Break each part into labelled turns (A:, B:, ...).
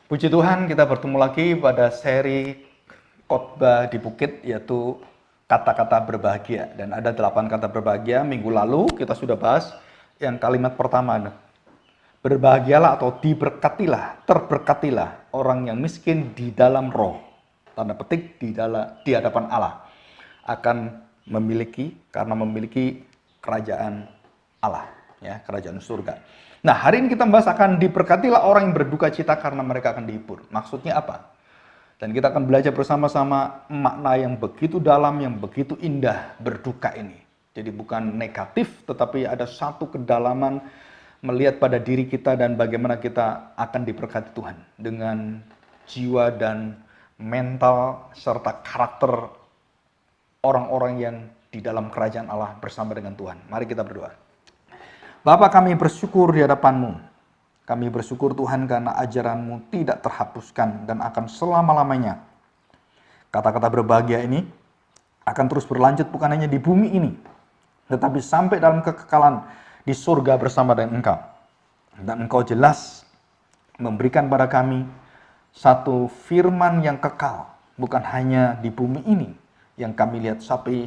A: Puji Tuhan, kita bertemu lagi pada seri khotbah di bukit, yaitu kata-kata berbahagia. Dan ada 8 kata berbahagia. Minggu lalu kita sudah bahas yang kalimat pertama. Berbahagialah atau diberkatilah, terberkatilah orang yang miskin di dalam roh. Tanda petik di hadapan Allah. Akan karena memiliki kerajaan Allah, ya, kerajaan surga. Nah, hari ini kita membahas akan diberkatilah orang yang berduka cita karena mereka akan dihibur. Maksudnya apa? Dan kita akan belajar bersama-sama makna yang begitu dalam, yang begitu indah berduka ini. Jadi bukan negatif, tetapi ada satu kedalaman melihat pada diri kita dan bagaimana kita akan diberkati Tuhan. Dengan jiwa dan mental serta karakter orang-orang yang di dalam kerajaan Allah bersama dengan Tuhan. Mari kita berdoa. Bapa, kami bersyukur di hadapan-Mu. Kami bersyukur Tuhan karena ajaran-Mu tidak terhapuskan dan akan selama-lamanya. Kata-kata berbahagia ini akan terus berlanjut bukan hanya di bumi ini, tetapi sampai dalam kekekalan di surga bersama dengan Engkau. Dan Engkau jelas memberikan pada kami satu firman yang kekal, bukan hanya di bumi ini yang kami lihat sampai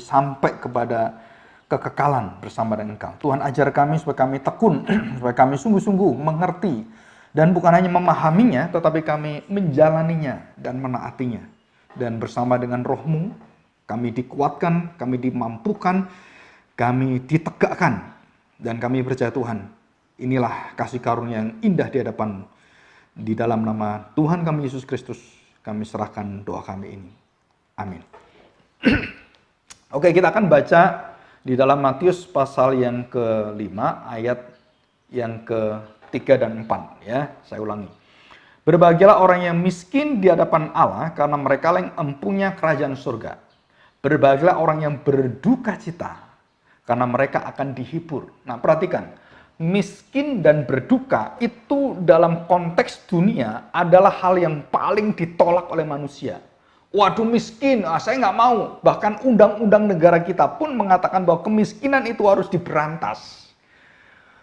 A: kepada kekekalan bersama dengan Engkau. Tuhan, ajar kami supaya kami tekun, supaya kami sungguh-sungguh mengerti dan bukan hanya memahaminya, tetapi kami menjalaninya dan menaatinya. Dan bersama dengan Roh-Mu, kami dikuatkan, kami dimampukan, kami ditegakkan, dan kami percaya Tuhan, inilah kasih karunia yang indah di hadapan-Mu. Di dalam nama Tuhan kami Yesus Kristus, kami serahkan doa kami ini. Amin. Oke, kita akan baca di dalam Matius pasal yang ke-5 ayat yang ke-3 dan 4, ya. Saya ulangi. Berbahagialah orang yang miskin di hadapan Allah karena mereka yang empunya kerajaan surga. Berbahagialah orang yang berduka cita karena mereka akan dihibur. Nah, perhatikan. Miskin dan berduka itu dalam konteks dunia adalah hal yang paling ditolak oleh manusia. Waduh, miskin, saya nggak mau. Bahkan undang-undang negara kita pun mengatakan bahwa kemiskinan itu harus diberantas.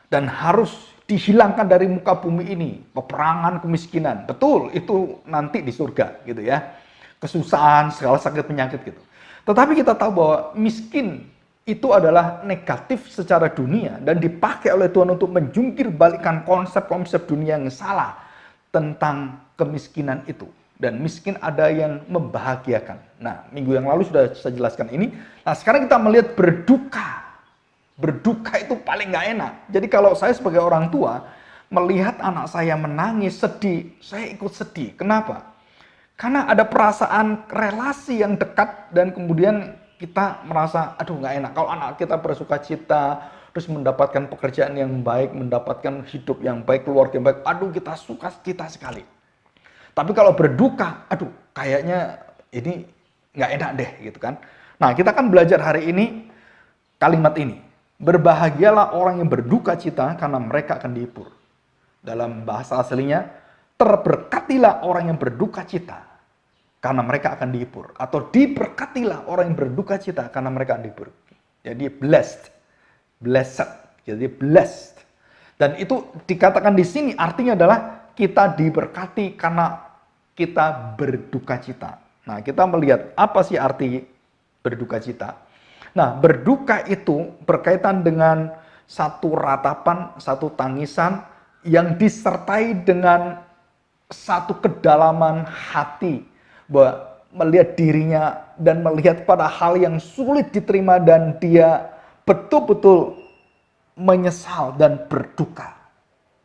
A: Dan harus dihilangkan dari muka bumi ini. Peperangan kemiskinan. Betul, itu nanti di surga gitu ya. Kesusahan, segala sakit penyakit gitu. Tetapi kita tahu bahwa miskin itu adalah negatif secara dunia. Dan dipakai oleh Tuhan untuk menjungkir balikan konsep-konsep dunia yang salah tentang kemiskinan itu. Dan miskin ada yang membahagiakan. Nah, minggu yang lalu sudah saya jelaskan ini. Nah, sekarang kita melihat berduka. Berduka itu paling gak enak. Jadi kalau saya sebagai orang tua, melihat anak saya menangis, sedih, saya ikut sedih. Kenapa? Karena ada perasaan relasi yang dekat dan kemudian kita merasa, aduh gak enak. Kalau anak kita bersuka cita, terus mendapatkan pekerjaan yang baik, mendapatkan hidup yang baik, keluarga yang baik, aduh kita suka cita sekali. Tapi kalau berduka, aduh kayaknya ini nggak enak deh gitu kan. Nah, kita akan belajar hari ini kalimat ini. Berbahagialah orang yang berduka cita karena mereka akan dihibur. Dalam bahasa aslinya, terberkatilah orang yang berduka cita karena mereka akan dihibur. Atau diberkatilah orang yang berduka cita karena mereka akan dihibur. Jadi blessed. Jadi blessed. Dan itu dikatakan di sini artinya adalah kita diberkati karena kita berduka cita. Nah, kita melihat apa sih arti berduka cita. Nah, berduka itu berkaitan dengan satu ratapan, satu tangisan yang disertai dengan satu kedalaman hati. Bahwa melihat dirinya dan melihat pada hal yang sulit diterima dan dia betul-betul menyesal dan berduka.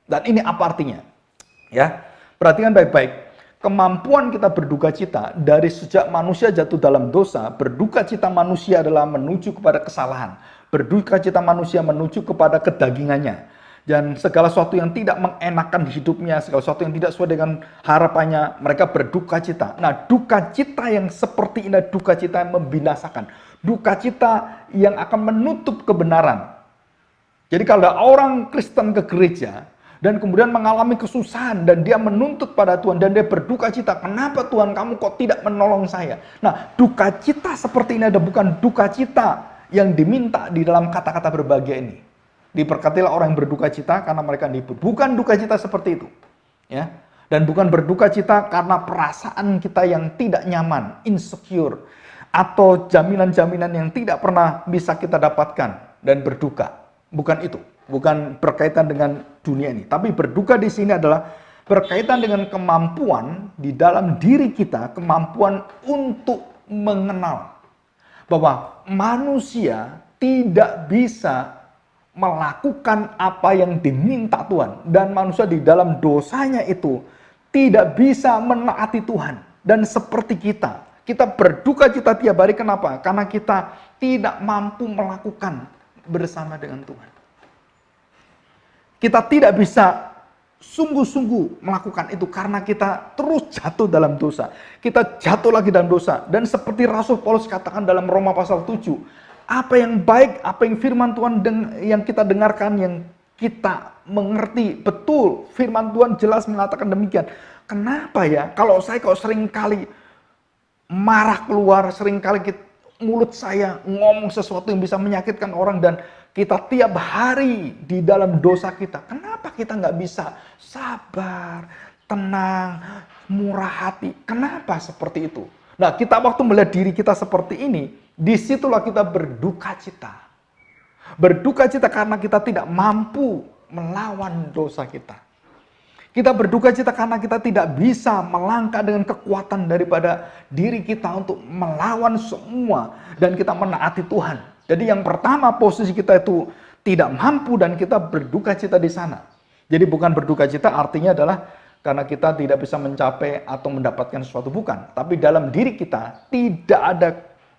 A: Dan ini apa artinya? Ya, perhatikan baik-baik. Kemampuan kita berduka cita dari sejak manusia jatuh dalam dosa, berduka cita manusia adalah menuju kepada kesalahan. Berduka cita manusia menuju kepada kedagingannya. Dan segala sesuatu yang tidak mengenakan hidupnya, segala sesuatu yang tidak sesuai dengan harapannya, mereka berduka cita. Nah, duka cita yang seperti ini, duka cita yang membinasakan. Duka cita yang akan menutup kebenaran. Jadi kalau ada orang Kristen ke gereja, dan kemudian mengalami kesusahan dan dia menuntut pada Tuhan dan dia berduka cita, kenapa Tuhan kamu kok tidak menolong saya? Nah, duka cita seperti ini ada bukan duka cita yang diminta di dalam kata-kata berbahagia ini. Diberkatilah orang yang berduka cita karena mereka dihibur. Bukan duka cita seperti itu. Ya. Dan bukan berduka cita karena perasaan kita yang tidak nyaman, insecure, atau jaminan-jaminan yang tidak pernah bisa kita dapatkan dan berduka. Bukan itu, bukan berkaitan dengan dunia ini. Tapi berduka di sini adalah berkaitan dengan kemampuan di dalam diri kita, kemampuan untuk mengenal bahwa manusia tidak bisa melakukan apa yang diminta Tuhan. Dan manusia di dalam dosanya itu tidak bisa menaati Tuhan. Dan seperti kita berduka cita tiap hari. Kenapa? Karena kita tidak mampu melakukan bersama dengan Tuhan. Kita tidak bisa sungguh-sungguh melakukan itu karena kita terus jatuh dalam dosa. Kita jatuh lagi dalam dosa. Dan seperti Rasul Paulus katakan dalam Roma pasal 7, apa yang baik, apa yang firman Tuhan yang kita dengarkan, yang kita mengerti betul, firman Tuhan jelas mengatakan demikian. Kenapa ya? Kalau saya sering kali marah keluar, sering kali mulut saya ngomong sesuatu yang bisa menyakitkan orang, dan kita tiap hari di dalam dosa kita. Kenapa kita nggak bisa sabar, tenang, murah hati? Kenapa seperti itu? Nah, kita waktu melihat diri kita seperti ini, disitulah kita berduka cita. Berduka cita karena kita tidak mampu melawan dosa kita. Kita berduka cita karena kita tidak bisa melangkah dengan kekuatan daripada diri kita untuk melawan semua dan kita menaati Tuhan. Jadi yang pertama, posisi kita itu tidak mampu dan kita berduka cita di sana. Jadi bukan berduka cita artinya adalah karena kita tidak bisa mencapai atau mendapatkan sesuatu, bukan. Tapi dalam diri kita tidak ada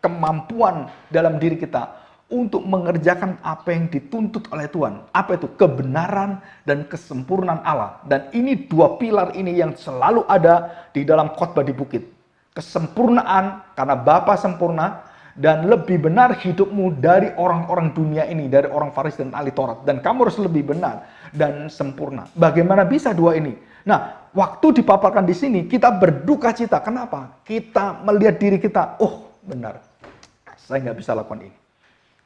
A: kemampuan dalam diri kita untuk mengerjakan apa yang dituntut oleh Tuhan. Apa itu? Kebenaran dan kesempurnaan Allah. Dan ini dua pilar ini yang selalu ada di dalam khotbah di bukit. Kesempurnaan karena Bapa sempurna, dan lebih benar hidupmu dari orang-orang dunia ini, dari orang Farisi dan ahli Taurat. Dan kamu harus lebih benar dan sempurna. Bagaimana bisa dua ini? Nah, waktu dipaparkan di sini, kita berduka cita. Kenapa? Kita melihat diri kita, oh benar, saya nggak bisa lakukan ini.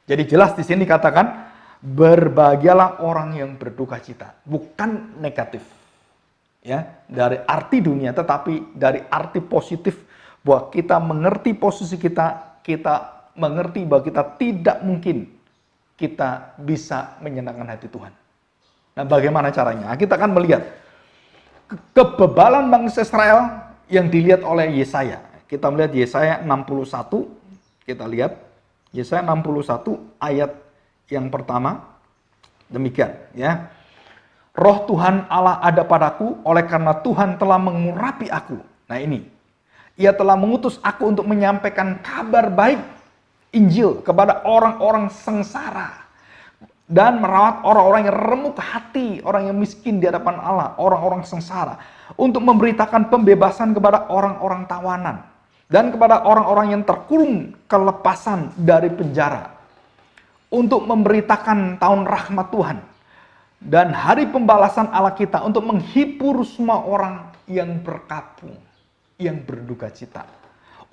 A: Jadi jelas di sini katakan, berbahagialah orang yang berduka cita. Bukan negatif, ya, dari arti dunia, tetapi dari arti positif, bahwa kita mengerti posisi kita mengerti bahwa kita tidak mungkin kita bisa menyenangkan hati Tuhan. Nah, bagaimana caranya? Kita akan melihat kebebalan bangsa Israel yang dilihat oleh Yesaya. Kita melihat Yesaya 61, kita lihat Yesaya 61 ayat yang pertama. Demikian, ya. Roh Tuhan Allah ada padaku, oleh karena Tuhan telah mengurapi aku. Nah ini, Ia telah mengutus aku untuk menyampaikan kabar baik, Injil, kepada orang-orang sengsara. Dan merawat orang-orang yang remuk hati, orang yang miskin di hadapan Allah, orang-orang sengsara. Untuk memberitakan pembebasan kepada orang-orang tawanan. Dan kepada orang-orang yang terkurung kelepasan dari penjara. Untuk memberitakan tahun rahmat Tuhan. Dan hari pembalasan Allah kita, untuk menghibur semua orang yang berkabung, yang berduka cita,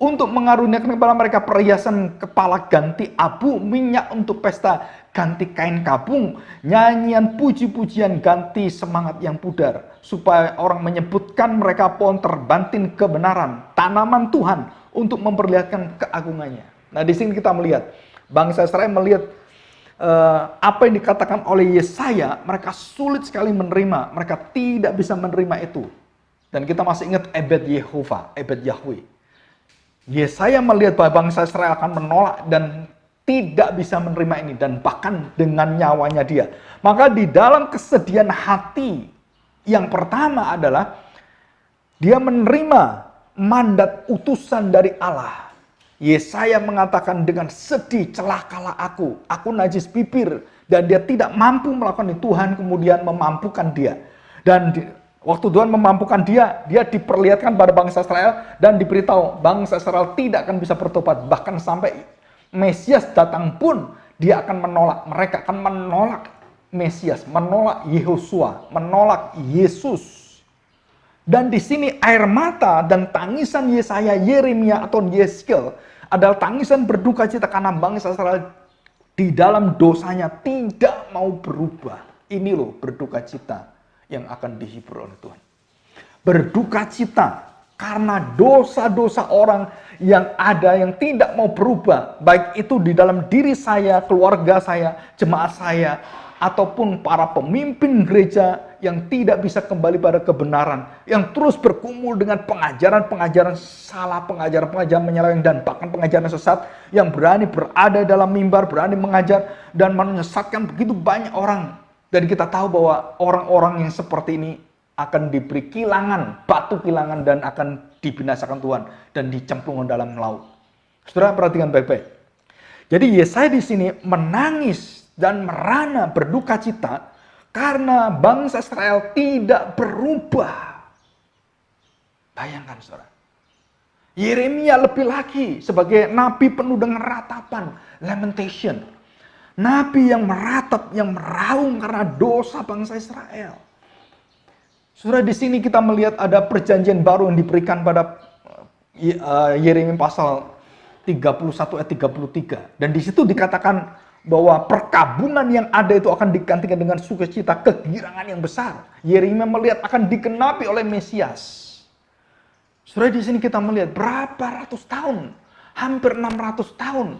A: untuk mengaruniakan kepada mereka perhiasan kepala ganti abu, minyak untuk pesta ganti kain kabung, nyanyian puji-pujian ganti semangat yang pudar, supaya orang menyebutkan mereka pohon terbantin kebenaran, tanaman Tuhan, untuk memperlihatkan keagungannya. Nah, di sini kita melihat bangsa Israel melihat apa yang dikatakan oleh Yesaya, mereka sulit sekali menerima, mereka tidak bisa menerima itu. Dan kita masih ingat Ebed Yehova, Ebed Yahweh. Yesaya melihat bahwa bangsa Israel akan menolak dan tidak bisa menerima ini. Dan bahkan dengan nyawanya dia. Maka di dalam kesedihan hati, yang pertama adalah dia menerima mandat utusan dari Allah. Yesaya mengatakan dengan sedih, celakalah aku najis bibir. Dan dia tidak mampu melakukan itu. Tuhan kemudian memampukan dia. Dan waktu Tuhan memampukan dia diperlihatkan pada bangsa Israel dan diberitahu bangsa Israel tidak akan bisa bertobat. Bahkan sampai Mesias datang pun dia akan menolak. Mereka akan menolak Mesias, menolak Yehosua, menolak Yesus. Dan di sini air mata dan tangisan Yesaya, Yeremia atau Yeskiel adalah tangisan berduka cita karena bangsa Israel di dalam dosanya tidak mau berubah. Ini loh berduka cita yang akan dihibur oleh Tuhan. berduka cita karena dosa-dosa orang yang ada yang tidak mau berubah, baik itu di dalam diri saya, keluarga saya, jemaat saya, ataupun para pemimpin gereja yang tidak bisa kembali pada kebenaran, yang terus bergumul dengan pengajaran-pengajaran salah, pengajaran-pengajaran menyeleweng, dan bahkan pengajaran sesat, yang berani berada dalam mimbar, berani mengajar dan menyesatkan begitu banyak orang. Dan kita tahu bahwa orang-orang yang seperti ini akan diberi kilangan, batu kilangan, dan akan dibinasakan Tuhan dan dicemplungkan dalam laut. Saudara perhatikan baik-baik. Jadi Yesaya di sini menangis dan merana berduka cita karena bangsa Israel tidak berubah. Bayangkan saudara. Yeremia lebih lagi sebagai nabi penuh dengan ratapan, lamentation. Nabi yang meratap, yang meraung karena dosa bangsa Israel. Saudara, di sini kita melihat ada perjanjian baru yang diberikan pada Yeremia pasal 31 ayat 33. Dan di situ dikatakan bahwa perkabungan yang ada itu akan digantikan dengan sukacita, kegirangan yang besar. Yeremia melihat akan digenapi oleh Mesias. Saudara, di sini kita melihat berapa ratus tahun, hampir 600 tahun,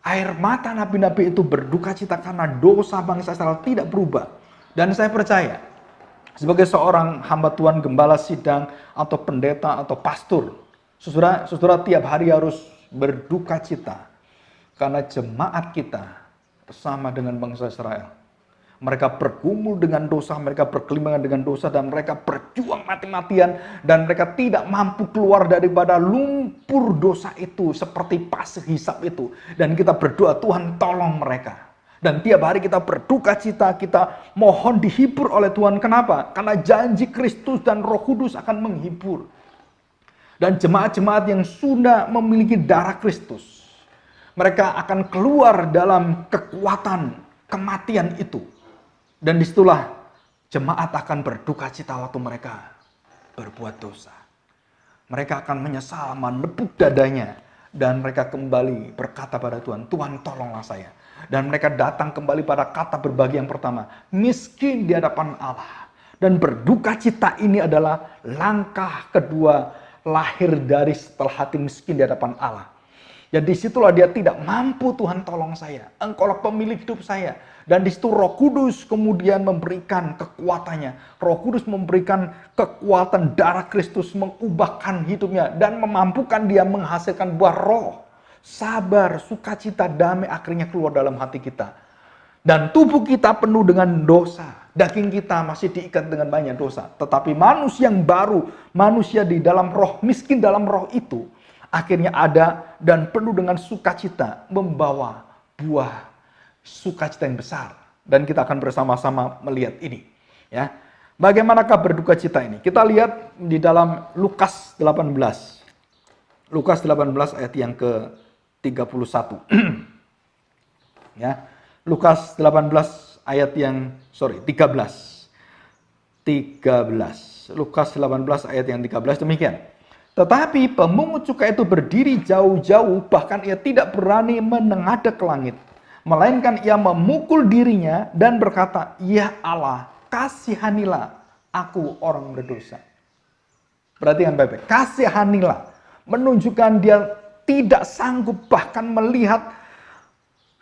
A: air mata nabi-nabi itu berduka cita karena dosa bangsa Israel tidak berubah. Dan saya percaya, sebagai seorang hamba Tuhan, gembala sidang, atau pendeta, atau pastor, saudara tiap hari harus berduka cita karena jemaat kita bersama dengan bangsa Israel. Mereka bergumul dengan dosa, mereka bergelimpangan dengan dosa, dan mereka berjuang mati-matian, dan mereka tidak mampu keluar daripada lumpur dosa itu seperti pasir hisap itu. Dan kita berdoa, Tuhan tolong mereka. Dan tiap hari kita berduka cita, kita mohon dihibur oleh Tuhan. Kenapa? Karena janji Kristus dan Roh Kudus akan menghibur. Dan jemaat-jemaat yang sudah memiliki darah Kristus, mereka akan keluar dalam kekuatan kematian itu. Dan disitulah jemaat akan berduka cita waktu mereka berbuat dosa. Mereka akan menyesal, menepuk dadanya, dan mereka kembali berkata pada Tuhan, Tuhan tolonglah saya. Dan mereka datang kembali pada kata berbagi yang pertama, miskin di hadapan Allah. Dan berduka cita ini adalah langkah kedua lahir dari setelah hati miskin di hadapan Allah. Dan disitulah dia tidak mampu, Tuhan tolong saya, Engkaulah pemilik hidup saya. Dan disitu Roh Kudus kemudian memberikan kekuatannya. Roh Kudus memberikan kekuatan darah Kristus mengubahkan hidupnya dan memampukan dia menghasilkan buah roh. Sabar, sukacita, damai akhirnya keluar dalam hati kita. Dan tubuh kita penuh dengan dosa. Daging kita masih diikat dengan banyak dosa. Tetapi manusia yang baru, manusia di dalam roh, miskin dalam roh itu, akhirnya ada dan penuh dengan sukacita, membawa buah sukacita yang besar. Dan kita akan bersama-sama melihat ini. Ya, bagaimanakah berduka cita ini? Kita lihat di dalam Lukas 18. Lukas 18 ayat yang ke-31. Ya, Lukas 18 ayat yang 13. Lukas 18 ayat yang 13 demikian. Tetapi pemungut cukai itu berdiri jauh-jauh, bahkan ia tidak berani menengadah ke langit. Melainkan ia memukul dirinya dan berkata, Ya Allah, kasihanilah aku orang berdosa. Perhatikan baik-baik, kasihanilah. Menunjukkan dia tidak sanggup bahkan melihat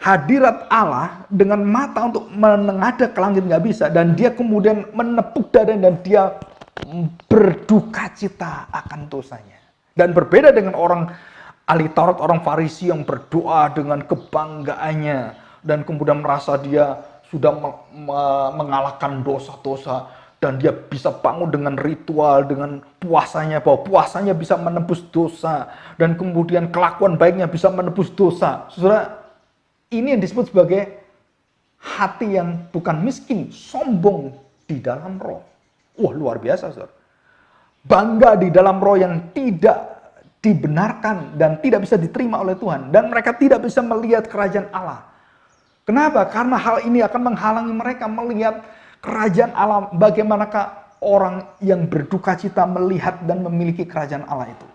A: hadirat Allah dengan mata untuk menengadah ke langit, nggak bisa. Dan dia kemudian menepuk dada dan dia berduka cita akan dosanya. Dan berbeda dengan orang ahli Taurat, orang Farisi yang berdoa dengan kebanggaannya dan kemudian merasa dia sudah mengalahkan dosa-dosa dan dia bisa bangun dengan ritual, dengan puasanya, bahwa puasanya bisa menebus dosa dan kemudian kelakuan baiknya bisa menebus dosa. Saudara, ini yang disebut sebagai hati yang bukan miskin, sombong di dalam roh. Wah, luar biasa, saudara. Bangga di dalam roh yang tidak dibenarkan dan tidak bisa diterima oleh Tuhan. Dan mereka tidak bisa melihat kerajaan Allah. Kenapa? Karena hal ini akan menghalangi mereka melihat kerajaan Allah. Bagaimanakah orang yang berduka cita melihat dan memiliki kerajaan Allah itu.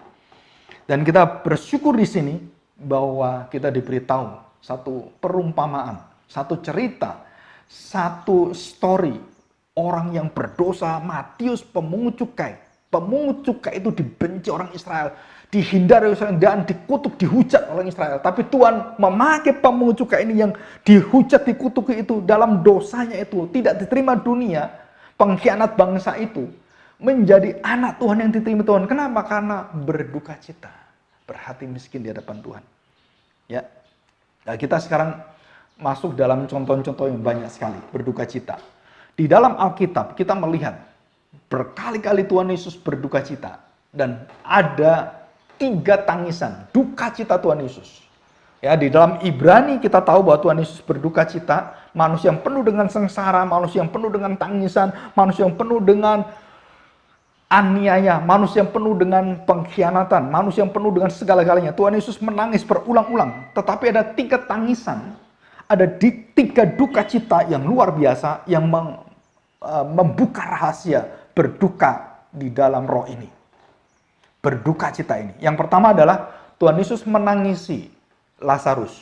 A: Dan kita bersyukur di sini bahwa kita diberitahu satu perumpamaan, satu cerita, satu story orang yang berdosa, Matius pemungut cukai. Pemungut cukai itu dibenci orang Israel, dihindari Israel dan dikutuk, dihujat orang Israel. Tapi Tuhan memakai pemungut cukai ini yang dihujat, dikutuki itu dalam dosanya itu, tidak diterima dunia, pengkhianat bangsa itu, menjadi anak Tuhan yang diterima Tuhan. Kenapa? Karena berduka cita, berhati miskin di hadapan Tuhan. Ya, nah, kita sekarang masuk dalam contoh-contoh yang banyak sekali berduka cita. Di dalam Alkitab kita melihat berkali-kali Tuhan Yesus berduka cita. Dan ada 3 tangisan duka cita Tuhan Yesus. Ya, di dalam Ibrani kita tahu bahwa Tuhan Yesus berduka cita. Manusia yang penuh dengan sengsara, manusia yang penuh dengan tangisan, manusia yang penuh dengan aniaya, manusia yang penuh dengan pengkhianatan, manusia yang penuh dengan segala-galanya. Tuhan Yesus menangis berulang-ulang. Tetapi ada 3 tangisan, ada 3 duka cita yang luar biasa yang membuka rahasia berduka di dalam roh ini. Berduka cita ini. Yang pertama adalah Tuhan Yesus menangisi Lazarus.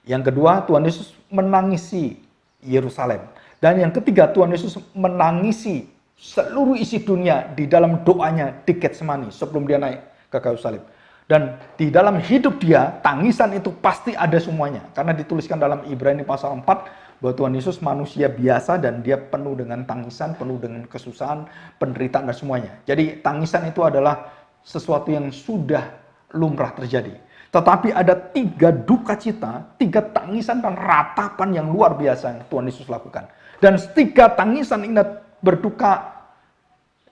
A: Yang kedua, Tuhan Yesus menangisi Yerusalem. Dan yang ketiga, Tuhan Yesus menangisi seluruh isi dunia di dalam doanya di Getsemani sebelum dia naik ke kayu salib. Dan di dalam hidup dia, tangisan itu pasti ada semuanya. Karena dituliskan dalam Ibrani pasal 4, bahwa Tuhan Yesus manusia biasa dan dia penuh dengan tangisan, penuh dengan kesusahan, penderitaan dan semuanya. Jadi tangisan itu adalah sesuatu yang sudah lumrah terjadi. Tetapi ada 3 duka cita, 3 tangisan dan ratapan yang luar biasa yang Tuhan Yesus lakukan. Dan 3 tangisan ini berduka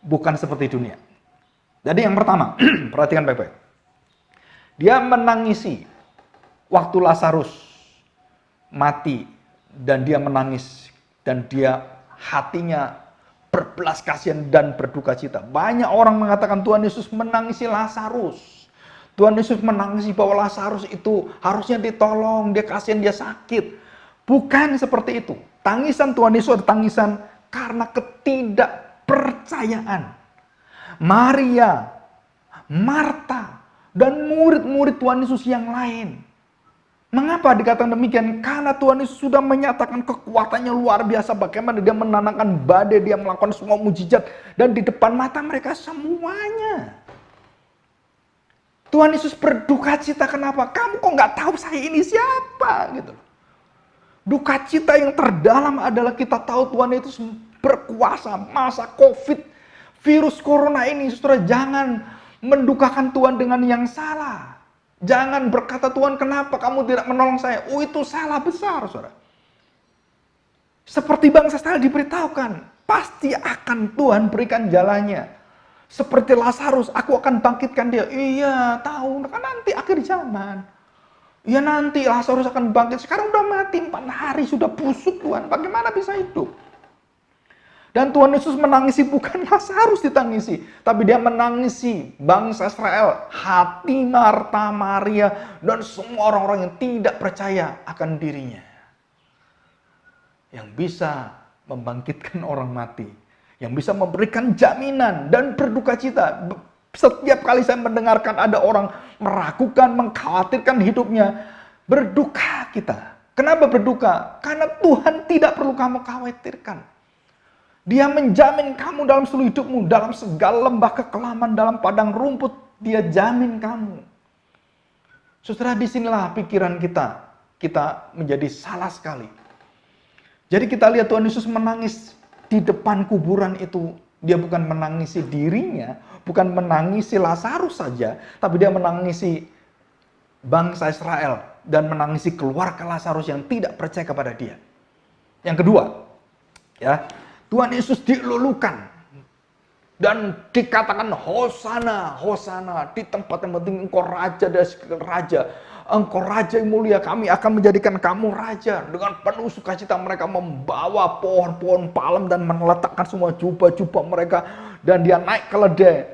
A: bukan seperti dunia. Jadi yang pertama, perhatikan baik-baik. Dia menangisi waktu Lazarus mati. Dan dia menangis, dan dia hatinya berbelas kasihan dan berduka cita. Banyak orang mengatakan Tuhan Yesus menangisi Lazarus. Tuhan Yesus menangisi bahwa Lazarus itu harusnya ditolong, dia kasihan, dia sakit. Bukan seperti itu. Tangisan Tuhan Yesus adalah tangisan karena ketidakpercayaan. Maria, Marta, dan murid-murid Tuhan Yesus yang lain. Mengapa dikatakan demikian? Karena Tuhan Yesus sudah menyatakan kekuatannya luar biasa. Bagaimana dia menenangkan badai, dia melakukan semua mujizat. Dan di depan mata mereka semuanya. Tuhan Yesus berduka cita, kenapa? Kamu kok nggak tahu saya ini siapa? Gitu. Duka cita yang terdalam adalah kita tahu Tuhan Yesus berkuasa. Masa COVID, virus corona ini, saudara, jangan mendukakan Tuhan dengan yang salah. Jangan berkata, Tuhan kenapa kamu tidak menolong saya? Oh, itu salah besar, saudara. Seperti bangsa Israel diberitahukan, pasti akan Tuhan berikan jalannya. Seperti Lazarus, aku akan bangkitkan dia. Iya, tahu, kan nanti akhir zaman. Iya, nanti Lazarus akan bangkit. Sekarang udah mati 4 hari, sudah busuk Tuhan. Bagaimana bisa hidup? Dan Tuhan Yesus menangisi bukan Lazarus ditangisi, tapi dia menangisi bangsa Israel, hati Marta, Maria, dan semua orang-orang yang tidak percaya akan dirinya. Yang bisa membangkitkan orang mati, yang bisa memberikan jaminan dan berduka cita. Setiap kali saya mendengarkan ada orang meragukan, mengkhawatirkan hidupnya, berduka kita. Kenapa berduka? Karena Tuhan tidak perlu kamu khawatirkan. Dia menjamin kamu dalam seluruh hidupmu, dalam segala lembah kekelaman, dalam padang rumput, dia jamin kamu. Saudara, disinilah pikiran kita menjadi salah sekali. Jadi kita lihat Tuhan Yesus menangis di depan kuburan itu. Dia bukan menangisi dirinya, bukan menangisi Lazarus saja, tapi dia menangisi bangsa Israel dan menangisi keluarga Lazarus yang tidak percaya kepada dia. Yang kedua, ya, Tuhan Yesus dilulukan dan dikatakan Hosana, Hosana, di tempat yang penting engkau raja dan raja. Engkau raja yang mulia, kami akan menjadikan kamu raja. Dengan penuh sukacita mereka membawa pohon-pohon palem dan meletakkan semua jubah-jubah mereka. Dan dia naik keledai.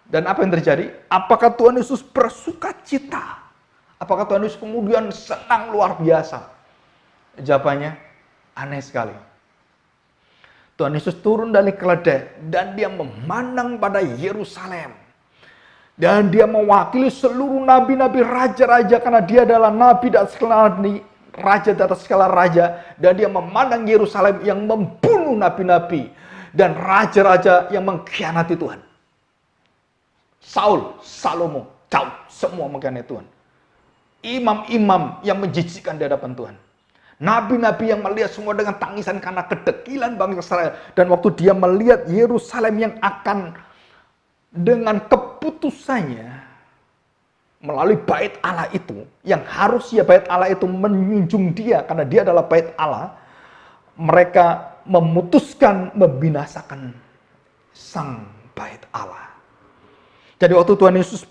A: Dan apa yang terjadi? Apakah Tuhan Yesus bersukacita? Apakah Tuhan Yesus kemudian senang luar biasa? Jawabannya aneh sekali. Tuhan Yesus turun dari keledai dan dia memandang pada Yerusalem. Dan dia mewakili seluruh nabi-nabi, raja-raja, karena dia adalah nabi dan segala raja di atas segala raja. Dan dia memandang Yerusalem yang membunuh nabi-nabi dan raja-raja yang mengkhianati Tuhan. Saul, Salomo, jauh semua mengkhianati Tuhan. Imam-imam yang menjijikkan di hadapan Tuhan. Nabi-nabi yang melihat semua dengan tangisan karena kedekilan bangsa Israel. Dan waktu dia melihat Yerusalem yang akan dengan keputusannya melalui bait Allah itu, yang harusnya bait Allah itu menjunjung dia karena dia adalah bait Allah, mereka memutuskan membinasakan sang bait Allah. Jadi waktu Tuhan Yesus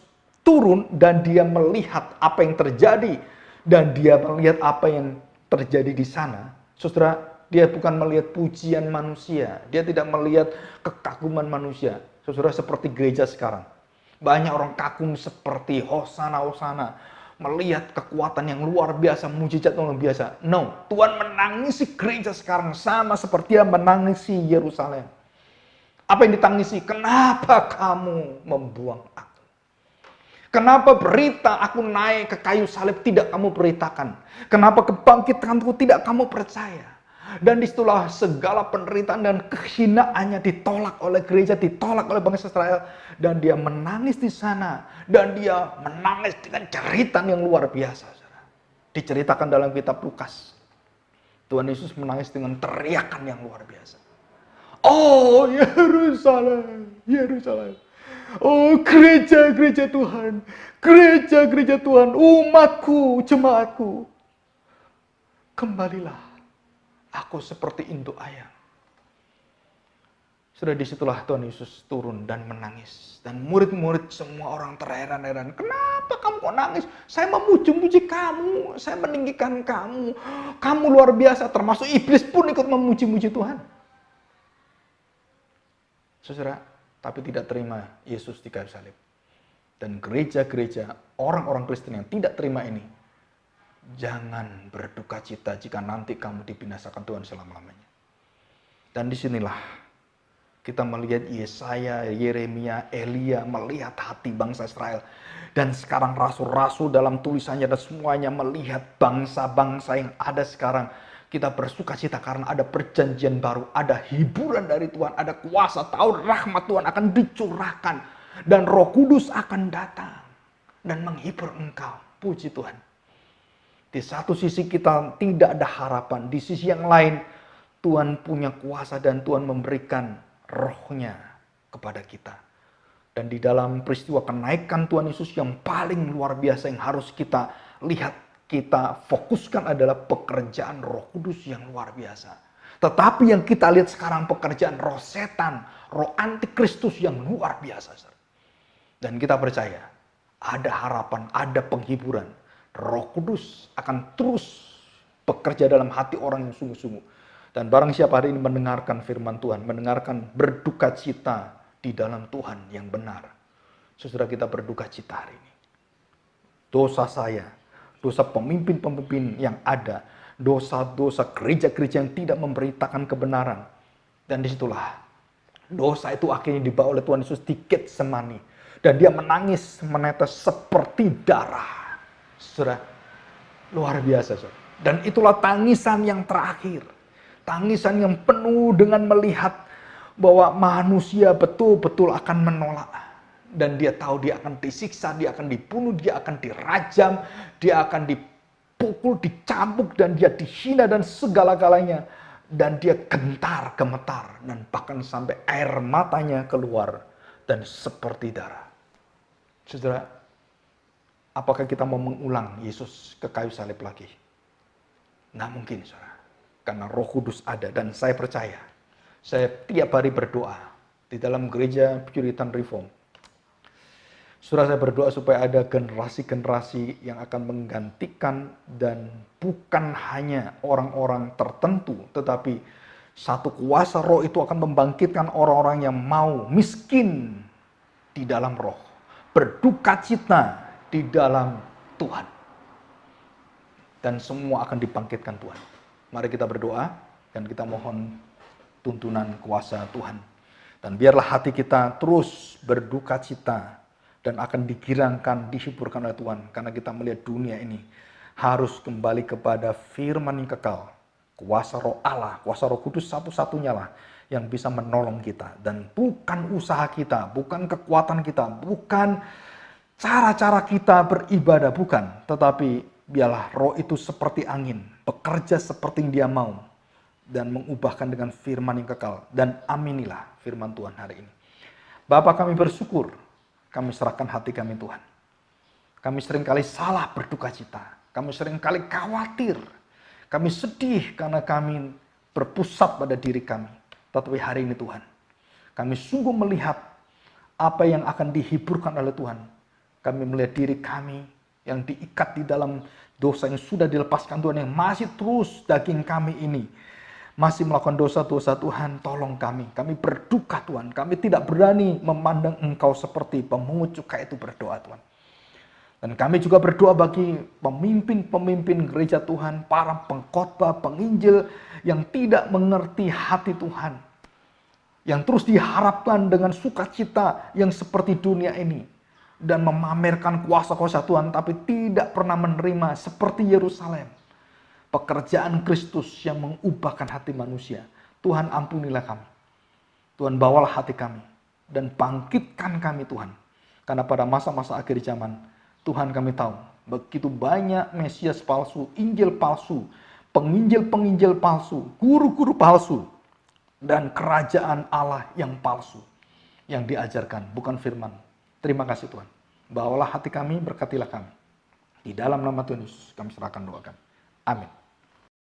A: turun dan dia melihat apa yang terjadi dan dia melihat apa yang terjadi di sana, saudara, dia bukan melihat pujian manusia, dia tidak melihat kekaguman manusia, saudara, seperti gereja sekarang. Banyak orang kagum seperti hosana, hosana, melihat kekuatan yang luar biasa, mujizat yang luar biasa. No, Tuhan menangisi gereja sekarang sama seperti dia menangisi Yerusalem. Apa yang ditangisi? Kenapa kamu membuang aku? Kenapa berita aku naik ke kayu salib tidak kamu beritakan? Kenapa kebangkitanku tidak kamu percaya? Dan disitulah segala penderitaan dan kehinaannya ditolak oleh gereja, ditolak oleh bangsa Israel. Dan dia menangis di sana. Dan dia menangis dengan jeritan yang luar biasa. Diceritakan dalam kitab Lukas. Tuhan Yesus menangis dengan teriakan yang luar biasa. Oh Yerusalem, Yerusalem. Oh gereja-gereja Tuhan, gereja-gereja Tuhan, umatku, jemaatku. Kembalilah, aku seperti induk ayam. Sudah disitulah Tuhan Yesus turun dan menangis. Dan murid-murid semua orang terheran-heran. Kenapa kamu kok nangis? Saya memuji-muji kamu, saya meninggikan kamu. Kamu luar biasa, termasuk iblis pun ikut memuji-muji Tuhan. Saudara, tapi tidak terima Yesus di kayu salib. Dan gereja-gereja, orang-orang Kristen yang tidak terima ini, jangan berduka cita jika nanti kamu dibinasakan Tuhan selama-lamanya. Dan disinilah kita melihat Yesaya, Yeremia, Elia melihat hati bangsa Israel. Dan sekarang rasul-rasul dalam tulisannya dan semuanya melihat bangsa-bangsa yang ada sekarang. Kita bersuka cita karena ada perjanjian baru, ada hiburan dari Tuhan, ada kuasa Taurat, rahmat Tuhan akan dicurahkan. Dan Roh Kudus akan datang dan menghibur engkau. Puji Tuhan. Di satu sisi kita tidak ada harapan, di sisi yang lain Tuhan punya kuasa dan Tuhan memberikan rohnya kepada kita. Dan di dalam peristiwa kenaikan Tuhan Yesus yang paling luar biasa yang harus kita lihat, kita fokuskan adalah pekerjaan Roh Kudus yang luar biasa. Tetapi yang kita lihat sekarang pekerjaan roh setan, roh antikristus yang luar biasa. Dan kita percaya ada harapan, ada penghiburan. Roh Kudus akan terus bekerja dalam hati orang yang sungguh-sungguh. Dan barang siapa hari ini mendengarkan firman Tuhan, mendengarkan berduka cita di dalam Tuhan yang benar. Saudara, kita berduka cita hari ini. Dosa saya, dosa pemimpin-pemimpin yang ada, dosa-dosa gereja-gereja yang tidak memberitakan kebenaran. Dan disitulah dosa itu akhirnya dibawa oleh Tuhan Yesus di Getsemani. Dan dia menangis menetes seperti darah. Saudara, luar biasa. Saudara. Dan itulah tangisan yang terakhir. Tangisan yang penuh dengan melihat bahwa manusia betul-betul akan menolak. Dan dia tahu dia akan disiksa, dia akan dibunuh, dia akan dirajam, dia akan dipukul, dicambuk, dan dia dihina dan segala-galanya. Dan dia gentar, gemetar, dan bahkan sampai air matanya keluar dan seperti darah. Saudara, apakah kita mau mengulang Yesus ke kayu salib lagi? Nggak mungkin, saudara. Karena Roh Kudus ada dan saya percaya. Saya tiap hari berdoa di dalam gereja Puritan Reform. Saudara, saya berdoa supaya ada generasi-generasi yang akan menggantikan dan bukan hanya orang-orang tertentu, tetapi satu kuasa roh itu akan membangkitkan orang-orang yang mau miskin di dalam roh, berduka cita di dalam Tuhan. Dan semua akan dibangkitkan Tuhan. Mari kita berdoa dan kita mohon tuntunan kuasa Tuhan. Dan biarlah hati kita terus berduka cita dan akan digirangkan, dihiburkan oleh Tuhan. Karena kita melihat dunia ini harus kembali kepada firman yang kekal. Kuasa roh Allah, kuasa Roh Kudus satu-satunya lah yang bisa menolong kita. Dan bukan usaha kita, bukan kekuatan kita, bukan cara-cara kita beribadah, bukan. Tetapi biarlah roh itu seperti angin, bekerja seperti yang dia mau. Dan mengubahkan dengan firman yang kekal. Dan aminilah firman Tuhan hari ini. Bapa, kami bersyukur, kami serahkan hati kami Tuhan. Kami seringkali salah berduka cita. Kami seringkali khawatir. Kami sedih karena kami berpusat pada diri kami. Tetapi hari ini Tuhan, kami sungguh melihat apa yang akan dihiburkan oleh Tuhan. Kami melihat diri kami yang diikat di dalam dosa yang sudah dilepaskan Tuhan, yang masih terus daging kami ini masih melakukan dosa-dosa. Tuhan, tolong kami. Kami berduka Tuhan. Kami tidak berani memandang Engkau seperti pemungut cukai itu berdoa Tuhan. Dan kami juga berdoa bagi pemimpin-pemimpin gereja Tuhan, para pengkhotbah, penginjil yang tidak mengerti hati Tuhan. Yang terus diharapkan dengan sukacita yang seperti dunia ini. Dan memamerkan kuasa-kuasa Tuhan, tapi tidak pernah menerima seperti Yerusalem. Pekerjaan Kristus yang mengubahkan hati manusia. Tuhan, ampunilah kami. Tuhan, bawalah hati kami. Dan bangkitkan kami Tuhan. Karena pada masa-masa akhir zaman, Tuhan, kami tahu begitu banyak Mesias palsu, Injil palsu, penginjil-penginjil palsu, guru-guru palsu, dan kerajaan Allah yang palsu yang diajarkan, bukan firman. Terima kasih Tuhan. Bawalah hati kami, berkatilah kami. Di dalam nama Tuhan Yesus kami serahkan doa kami. Amin.